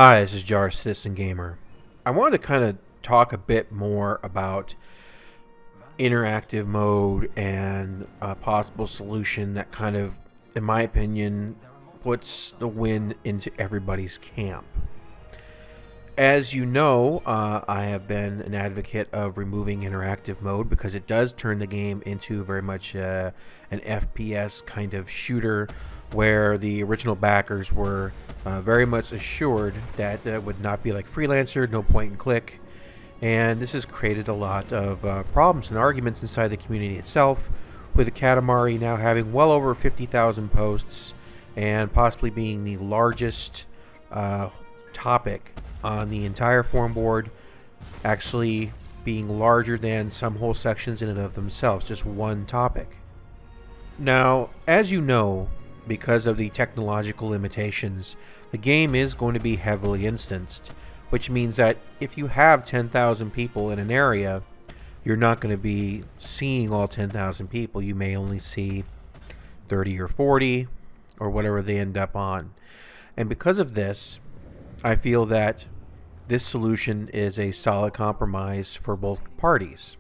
Hi, this is Jar Citizen Gamer. I wanted to kind of talk a bit more about interactive mode and a possible solution that kind of, in my opinion, puts the win into everybody's camp. As you know, I have been an advocate of removing interactive mode because it does turn the game into very much an FPS kind of shooter where the original backers were very much assured that it would not be like Freelancer, no point and click. And this has created a lot of problems and arguments inside the community itself, with the Katamari now having well over 50,000 posts and possibly being the largest topic on the entire forum board, actually being larger than some whole sections in and of themselves, just one topic. Now, as you know, because of the technological limitations, the game is going to be heavily instanced, which means that if you have 10,000 people in an area, you're not going to be seeing all 10,000 people. You may only see 30 or 40 or whatever they end up on. And because of this, I feel that this solution is a solid compromise for both parties.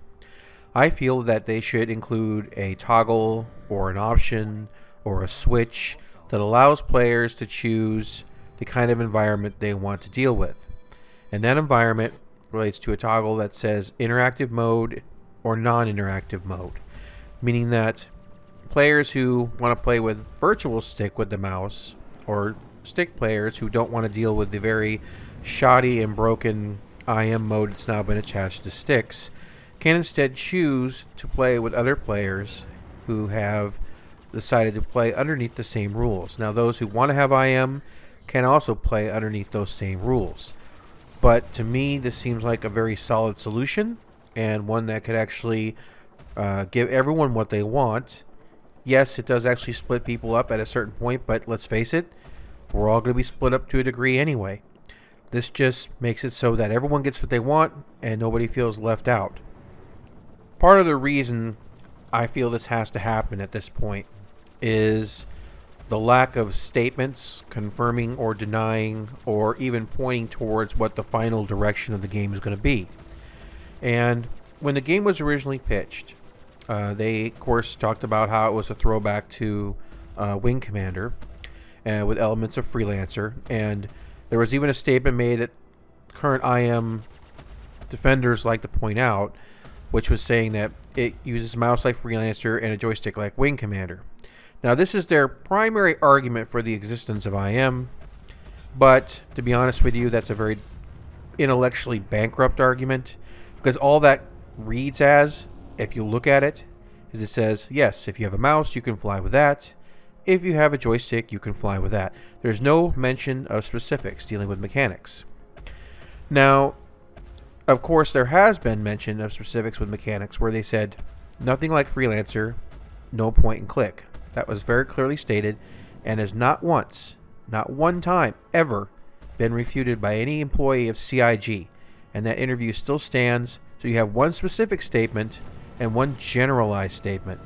I feel that they should include a toggle or an option or a switch that allows players to choose the kind of environment they want to deal with. And that environment relates to a toggle that says interactive mode or non-interactive mode, meaning that players who want to play with virtual stick with the mouse, or stick players who don't want to deal with the very shoddy and broken IM mode that's now been attached to sticks, can instead choose to play with other players who have decided to play underneath the same rules. Now, those who want to have IM can also play underneath those same rules. But to me, this seems like a very solid solution, and one that could actually give everyone what they want. Yes, it does actually split people up at a certain point, but let's face it, we're all going to be split up to a degree anyway. This just makes it so that everyone gets what they want and nobody feels left out. Part of the reason I feel this has to happen at this point is the lack of statements confirming or denying or even pointing towards what the final direction of the game is going to be. And when the game was originally pitched, they of course talked about how it was a throwback to Wing Commander with elements of Freelancer, and there was even a statement made that current IM defenders like to point out, which was saying that it uses a mouse like Freelancer and a joystick like Wing Commander. Now, this is their primary argument for the existence of IM, but to be honest with you, that's a very intellectually bankrupt argument, because all that reads as, if you look at it, is it says, yes, if you have a mouse, you can fly with that. If you have a joystick, you can fly with that. There's no mention of specifics dealing with mechanics. Now, of course, there has been mention of specifics with mechanics where they said, nothing like Freelancer, no point and click. That was very clearly stated and has not once, not one time, ever been refuted by any employee of CIG. And that interview still stands. So you have one specific statement and one generalized statement.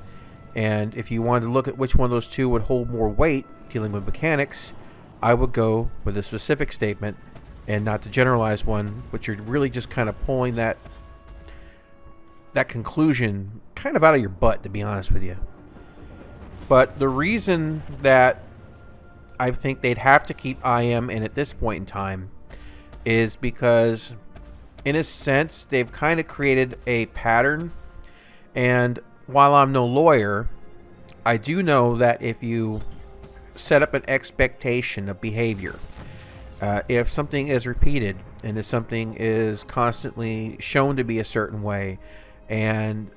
And if you wanted to look at which one of those two would hold more weight dealing with mechanics, I would go with a specific statement and not the generalized one, which you're really just kind of pulling that conclusion kind of out of your butt, to be honest with you. But the reason that I think they'd have to keep IM in at this point in time is because, in a sense, they've kind of created a pattern. And while I'm no lawyer, I do know that if you set up an expectation of behavior, if something is repeated and if something is constantly shown to be a certain way, and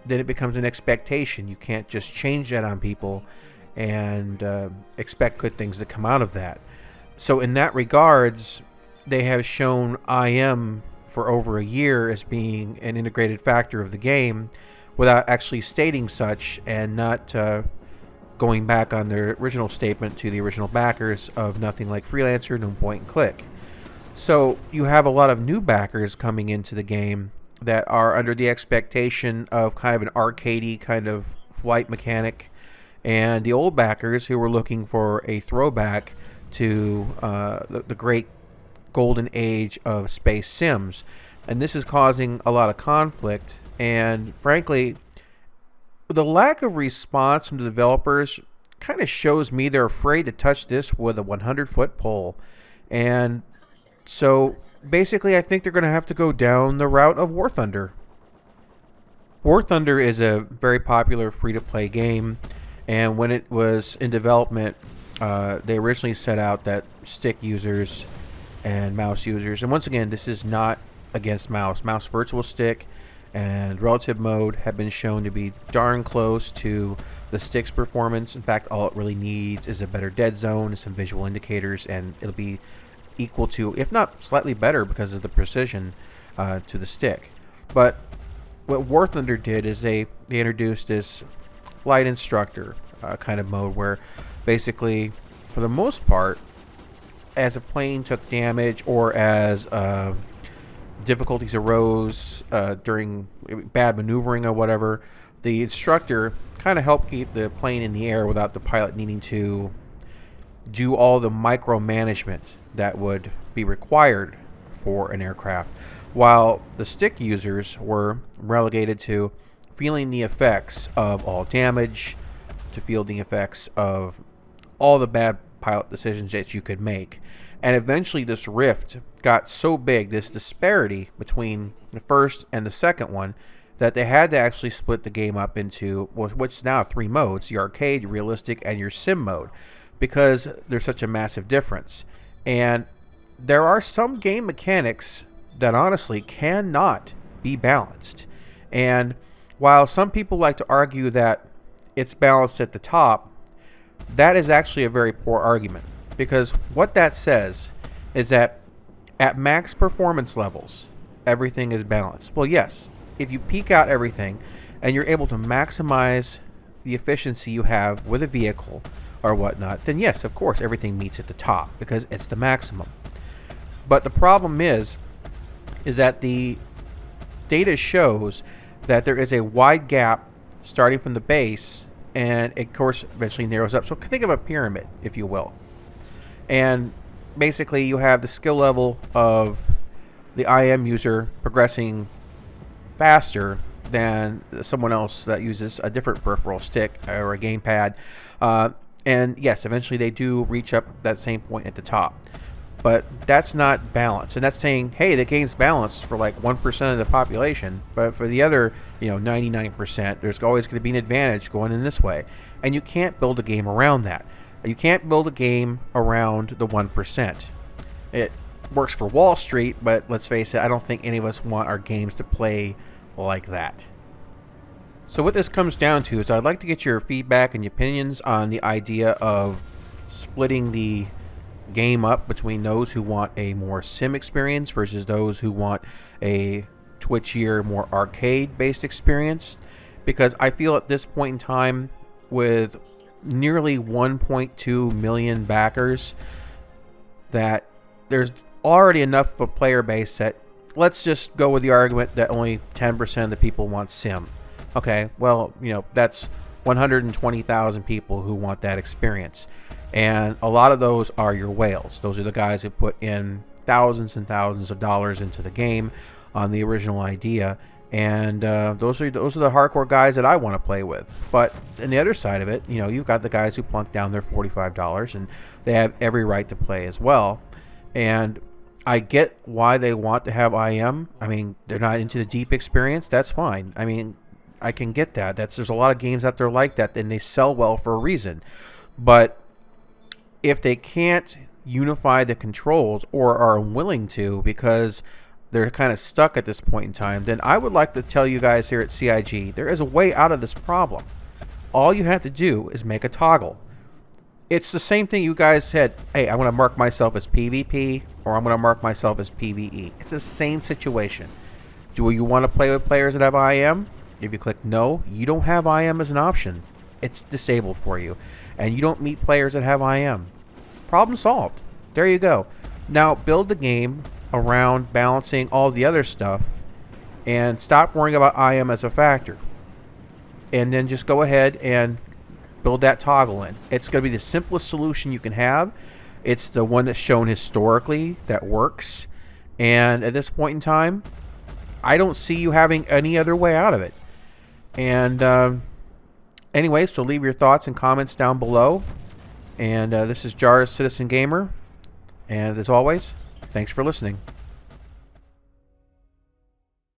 then it becomes an expectation, you can't just change that on people and expect good things to come out of that. So in that regards, they have shown IM for over a year as being an integrated factor of the game without actually stating such, and not going back on their original statement to the original backers of nothing like Freelancer, no point and click. So you have a lot of new backers coming into the game that are under the expectation of kind of an arcadey kind of flight mechanic, and the old backers who were looking for a throwback to the great golden age of space sims. And this is causing a lot of conflict. And frankly, the lack of response from the developers kind of shows me they're afraid to touch this with a 100-foot pole. And so basically, I think they're going to have to go down the route of War Thunder. War Thunder is a very popular free-to-play game, and when it was in development, they originally set out that stick users and mouse users, and once again, this is not against mouse. Mouse virtual stick and relative mode have been shown to be darn close to the stick's performance. In fact, all it really needs is a better dead zone and some visual indicators, and it'll be equal to, if not slightly better because of the precision, to the stick. But what War Thunder did is they introduced this flight instructor kind of mode where basically, for the most part, as a plane took damage or as difficulties arose during bad maneuvering or whatever, the instructor kind of helped keep the plane in the air without the pilot needing to do all the micromanagement that would be required for an aircraft, while the stick users were relegated to feeling the effects of all damage, to feel the effects of all the bad pilot decisions that you could make. And eventually this rift got so big, this disparity between the first and the second one, that they had to actually split the game up into what's now 3 modes: the arcade, realistic, and your sim mode, because there's such a massive difference. And there are some game mechanics that honestly cannot be balanced. And while some people like to argue that it's balanced at the top, that is actually a very poor argument, because what that says is that at max performance levels, everything is balanced. Well, yes, if you peak out everything and you're able to maximize the efficiency you have with a vehicle or whatnot, then yes, of course, everything meets at the top because it's the maximum. But the problem is that the data shows that there is a wide gap starting from the base, and it, of course, eventually narrows up. So think of a pyramid, if you will. And basically, you have the skill level of the IM user progressing faster than someone else that uses a different peripheral stick or a gamepad. And yes, eventually they do reach up that same point at the top. But that's not balanced. And that's saying, hey, the game's balanced for like 1% of the population. But for the other, 99%, there's always going to be an advantage going in this way. And you can't build a game around that. You can't build a game around the 1%. It works for Wall Street, but let's face it, I don't think any of us want our games to play like that. So what this comes down to is I'd like to get your feedback and your opinions on the idea of splitting the game up between those who want a more sim experience versus those who want a twitchier, more arcade-based experience. Because I feel at this point in time, with nearly 1.2 million backers, that there's already enough of a player base that let's just go with the argument that only 10% of the people want sim. Okay, well, that's 120,000 people who want that experience. And a lot of those are your whales. Those are the guys who put in thousands and thousands of dollars into the game on the original idea. And those are the hardcore guys that I want to play with. But on the other side of it, you've got the guys who plunk down their $45, and they have every right to play as well. And I get why they want to have IM. I mean, they're not into the deep experience. That's fine. I mean, I can get that. There's a lot of games out there like that, and they sell well for a reason. But if they can't unify the controls, or are unwilling to because they're kind of stuck at this point in time, then I would like to tell you guys here at CIG, there is a way out of this problem. All you have to do is make a toggle. It's the same thing you guys said, hey, I want to mark myself as PvP, or I'm going to mark myself as PvE. It's the same situation. Do you want to play with players that have IM? If you click no, you don't have IM as an option. It's disabled for you. And you don't meet players that have IM. Problem solved. There you go. Now build the game around balancing all the other stuff and stop worrying about IM as a factor. And then just go ahead and build that toggle in. It's going to be the simplest solution you can have. It's the one that's shown historically that works. And at this point in time, I don't see you having any other way out of it. And anyway, so leave your thoughts and comments down below. And this is Jar's Citizen Gamer. And as always, thanks for listening.